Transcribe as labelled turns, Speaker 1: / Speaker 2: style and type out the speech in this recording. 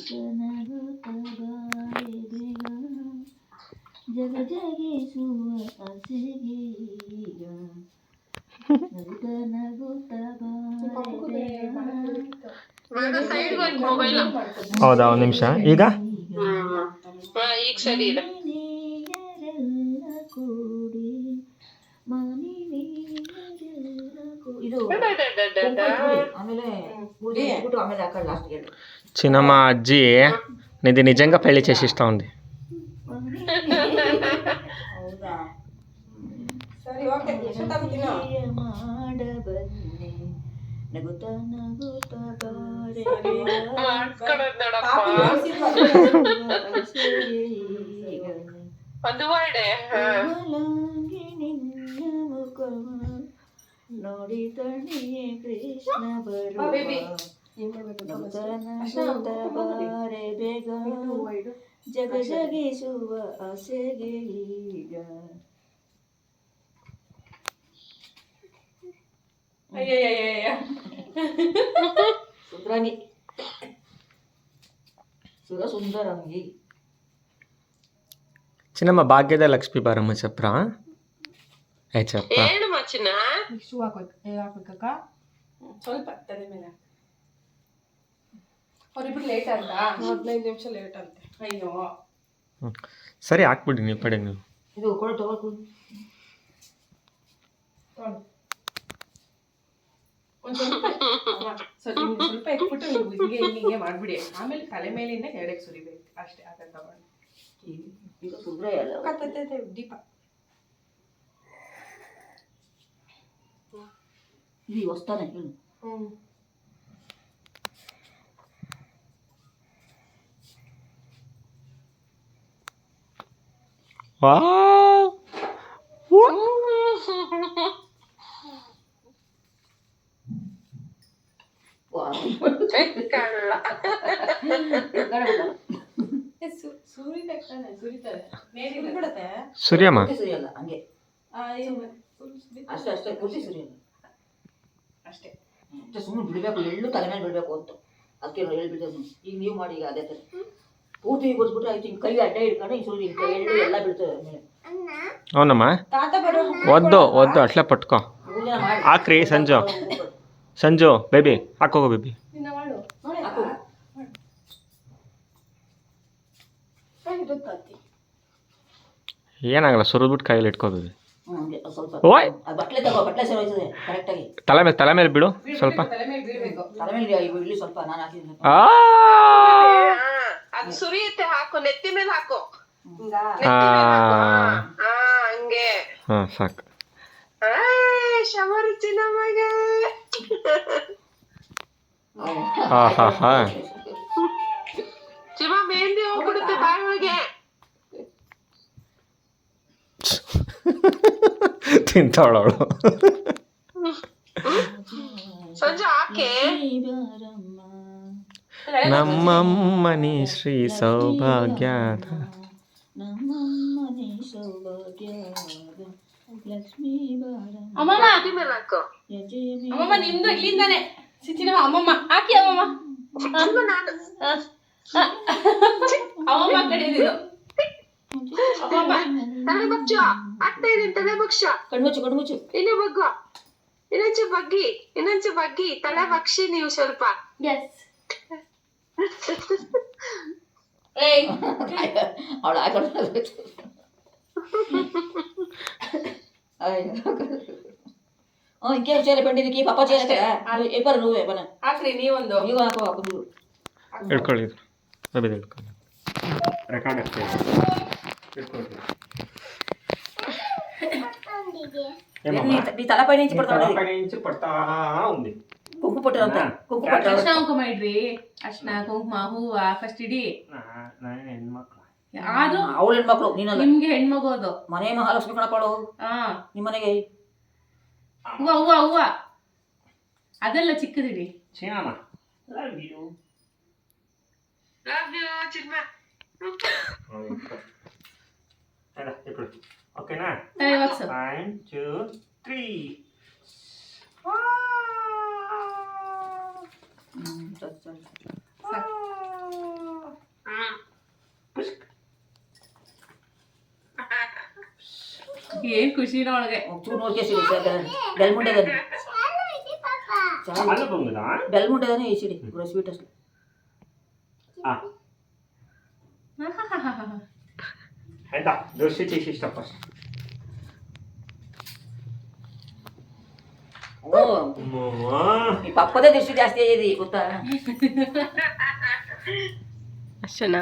Speaker 1: ಜಗ ಜಗಿಸುವ ಆಸೆಗೀಗ ನಗುತ್ತ ನಗುತ್ತ
Speaker 2: ಹೌದಾ ಒಂದು ನಿಮಿಷ ಈಗ
Speaker 3: ಈಗ ಸರಿ ಇದೆ.
Speaker 1: ಕೂಡಿ ಇದು ಆಮೇಲೆ ಆಮೇಲೆ ಹಾಕೊಳ್ಳ ಲಾಸ್ಟ್ಗೆ
Speaker 2: చిన్నమ్మ అజ్జి నీది నిజంగా పెళ్లి చేసి ఇస్తా ఉంది.
Speaker 1: ಹೌದಾ
Speaker 3: ಸರಿ ಓಕೆ ಎಷ್ಟೊತ್ತಾಗುತ್ತೀನೋ
Speaker 1: ಮಾಡಬಲ್ಲೆ ನಗುತ್ತ ನಗುತ್ತ ಬಾರೆ
Speaker 3: ಮಾಡ್ಸ್ಕೊಳೋದ್ ನೋಡಪ್ಪ ಒಂದು ವರ್ಡೆ
Speaker 1: ಮಲಂಗಿ ನಿನ್ನ ಮುಖವ ನೋಡಿ ತಣಿಯೇ ಕೃಷ್ಣ ಬರುವ ನಗುತ್ತ ನಗುತ್ತ ಬಾರೆ ಬೇಗ ಜಗ ಜಗಿಸುವ ಆಸೆಗೆ ಈಗ ಸುಂದರಂಗಿ ಸುಂದರಂಗಿ
Speaker 2: చిన్నమ్మ భాగ్యద లక్ష్మీ బారమ్మ చెప్పరా చెప్ప
Speaker 3: ಹೇಳು ಮಚ್ಚನ.
Speaker 4: ಶೂ ಹಾಕೋಕ್ಕ ಸ್ವಲ್ಪ ತಲೆ ಮೇಲೆ ಅವ್ರಿಬ್ರು ಲೇಟ್ ಅಂತ 15 ನಿಮಿಷ ಲೇಟ್ ಅಂತೆ. ಅಯ್ಯೋ
Speaker 2: ಸರಿ ಹಾಕ್ಬಿಡಿ ನೀವು ಪಡೆ ನೀವು
Speaker 1: ಇದು ಕೊಡು ತಗೊಳ್ಕು
Speaker 4: ಒಂದು ಸ್ವಲ್ಪ ಇಟ್ಬಿಟ್ಟು ನೀವು ಹಿಂಗೆ ಮಾಡ್ಬಿಡಿ. ಆಮೇಲೆ ತಲೆ ಮೇಲಿಂದ ಕೆಳಗೆ ಸುರಿಬೇಕು ಅಷ್ಟೇ. ಅದನ್ನ ತಗೊಂಡು
Speaker 1: ಈಗ ಸುಬ್ರ ಎಲ್ಲ
Speaker 4: ದೀಪ
Speaker 1: ಇದು ಹೊಸ್ತಾನೆ ಹೇಳು
Speaker 2: ವಾವ್
Speaker 3: ಕಳ್ಳ
Speaker 4: ಸೂರ್ಯನ ಸುರಿತಾರೆ ಮೇಲೆ ಬಿಡುತ್ತೆ.
Speaker 2: ಸೂರ್ಯಮ್ಮ
Speaker 1: ಸುರಿಯಲ್ಲ ಹಂಗೆ ಅಷ್ಟೇ ಅಷ್ಟೇ ಪೂರ್ತಿ ಸುರಿಯಲ್ಲ
Speaker 4: ಅಷ್ಟೇ.
Speaker 1: ಸುಮ್ಮನೆ ಬಿಡಬೇಕು ಎಳ್ಳು ತಲೆ ಮೇಲೆ ಬಿಡಬೇಕು ಅಂತ ಅದಕ್ಕೆ ಎಳ್ಳು ಬಿಡೋದು. ಈಗ ನೀವು ಮಾಡಿ ಈಗ ಅದೇ ಥರ ಪೂರ್ತಿ ಬಿಡ್ಬಿಟ್ಟು ಆಯ್ತು ಹಿಂಗೆ ಕೈ ಅಡ್ಡ ಹಿಡ್ಕೊಂಡು ಹಿಂಗೆ ಸುರಿ ಕೈ ಎಳ್ಳು ಎಲ್ಲ ಬೀಳ್ತದೆ ಮೇಲೆ.
Speaker 2: అవునమ్మా వద్దు వద్దు అట్లే పట్టుకో ఆక్రి సంజು సంజು ಬೇಬಿ ಹಾಕೋಗೋ ಬೇಬಿ
Speaker 4: ನಿನ್ನ ಮಾಡು
Speaker 1: ಹಾಕು
Speaker 2: ಏನಾಗಲ್ಲ ಸುರಿದ್ಬಿಟ್ಟು ಕೈಯಲ್ಲಿ ಇಟ್ಕೋ ಬೇಬಿ
Speaker 1: ಹಂಗೆ ಸ್ವಲ್ಪ
Speaker 2: ಓಯ್
Speaker 1: ಬಟ್ಲೆ ತಗೋ ಬಟ್ಲೆ ಸರಿ ಹೋಯ್ತದೆ ಕರೆಕ್ಟಾಗಿ
Speaker 2: ತಲೆ ಮೇಲೆ ಬಿಡು ಸ್ವಲ್ಪ
Speaker 4: ತಲೆ ಮೇಲೆ ಬೀಳ್ಬೇಕು.
Speaker 1: ತಲೆ ಮೇಲೆ ಇಲ್ಲಿ ಸ್ವಲ್ಪ ನಾನು ಹಾಕಿದ್ದೀನಿ
Speaker 2: ಆ
Speaker 3: ಅದು ಸುರಿಯುತ್ತೆ. ಹಾಕು ನೆತ್ತಿ ಮೇಲೆ ಹಾಕು.
Speaker 4: ಹಿಂಗ
Speaker 3: ಹಂಗೆ
Speaker 2: ಸಾಕು
Speaker 3: ಶಮರುಚಿ ನಮಗೆ
Speaker 2: ಹಾ ಹಾ
Speaker 3: ಶಿವ ಮೆಹಂದಿ ಹೋಗ್ಬಿಡುತ್ತೆ ಬಾಯಿ ಒಳಗೆ.
Speaker 2: ತಿಂತಾವಳವಳು
Speaker 3: ಸಂಜೆ ಹಾಕೆ
Speaker 2: ನಮ್ಮಮ್ಮನಿ ಶ್ರೀ ಸೌಭಾಗ್ಯದ
Speaker 1: ನಮ್ಮಮ್ಮನೆ ಸೌಭಾಗ್ಯದ ಲಕ್ಷ್ಮೀ ಬಾರಮ್ಮ
Speaker 4: ಅಮ್ಮಮ್ಮ
Speaker 3: ನೆತ್ತಿ ಮೇಲೆ ಹಾಕು.
Speaker 4: ಅಮ್ಮಮ್ಮ ನಿಮ್ದು ಇಲ್ಲಿಂದಾನೆ ಸಿಚಿನ ಅಮ್ಮಮ್ಮ ಹಾಕಿ ಅಮ್ಮಮ್ಮ ಅಮ್ಮಮ್ಮ ಕಡೆ ಇದು ಅಮ್ಮಮ್ಮ
Speaker 3: ತಲೆ ಬಗ್ಚು ಆಗ್ತಾ ಇದೀನಿ. ತಲೆ ಬಗ್ಸ
Speaker 1: ಕಣ್ಮುಚ್ಚು ಕಣ್ಮುಚ್ಚು
Speaker 3: ಇನ್ನೂ ಬಗ್ಗು ಇನ್ನೊಂಚು ಬಗ್ಗಿ ತಲೆ ಬಗ್ಸಿ ನೀವು ಸ್ವಲ್ಪ.
Speaker 4: ಎಸ್ ಏಯ್
Speaker 1: ಅವಳು ಹಾಕೊಂಡು ఇంకే చీర పెండికి పప్ప చీర ఎప్పుడు నువ్వే పన
Speaker 4: ಹಾಕ್ರಿ ನೀವೊಂದು
Speaker 1: ನೀವು ಹಾಕೋ ಹಾಕೊಂಡು
Speaker 2: ಹಿಡ್ಕೊಳ್ಳಿ ಬೇಬಿ ಹಿಡ್ಕೊಳ್ಳಿ ರೆಕಾರ್ಡ್ ಆಗ್ತದೆ ಹಿಡ್ಕೊಳ್ಳಿ
Speaker 1: నీ తలపై నుంచి పడతాడు
Speaker 2: నుంచి పడతా ఉంది
Speaker 1: కుంకు పట్టారంత కుంకు పట్టారు
Speaker 4: ಅರ್ಶಿನ ಕುಂಕುಮ ಇಡ್ರಿ. ಅರ್ಶಿನ ಕುಂಕುಮ ಹೂವ ಫಸ್ಟ್ ಇಡಿ.
Speaker 2: ಹೆಣ್ಮಕ್ಳು
Speaker 4: ಆದ್ರೂ
Speaker 1: ಅವಳು ಹೆಣ್ಮಕ್ಳು ನೀನಲ್ಲ
Speaker 4: ನಿಮ್ಗೆ ಹೆಣ್ಮಗು ಅದು.
Speaker 1: ಮನೆ ಮಹಾಲಕ್ಷ್ಮಿ ಕಣಪಾಡು ನಿಮ್ಮ ಮನೆಗೆ
Speaker 4: ಹೂವ ಹೂವ ಹೂವ ಅದೆಲ್ಲ ಚಿಕ್ಕದಿಡಿ.
Speaker 2: ಚಿನ್ನಮ್ಮ ಲವ್ ಯು
Speaker 3: ಚಿನ್ಮ.
Speaker 2: ಓಕೆನಾ
Speaker 4: ತಲೆ ಬಾಕ್ಸು
Speaker 2: 1 2 3
Speaker 4: ಸಾಕು. ಏನ್ ಖುಷಿನ ಒಳಗೆ.
Speaker 1: ಚೂರು ನೋಡ್ಕೇಸಿಡಿ ಬೆಲ್ಮುಂಡೆದಾನೆ
Speaker 2: చాలా పొంగుదా
Speaker 1: ಬೆಲ್ಮುಂಡೆದಾನೆ వేసిడి ಸ್ವೀಟ್ ಅಷ್ಟು
Speaker 2: ಆಯ್ತಾ ದೋಸೆ చేసి ಇಷ್ಟಪ್ಪ
Speaker 1: ಓ ಈ ಪಪ್ಪದೇ ದೃಷ್ಟಿ ಜಾಸ್ತಿ ಆಗಿದೆ ಗೊತ್ತಾ
Speaker 3: ಅಷ್ಟನಾ?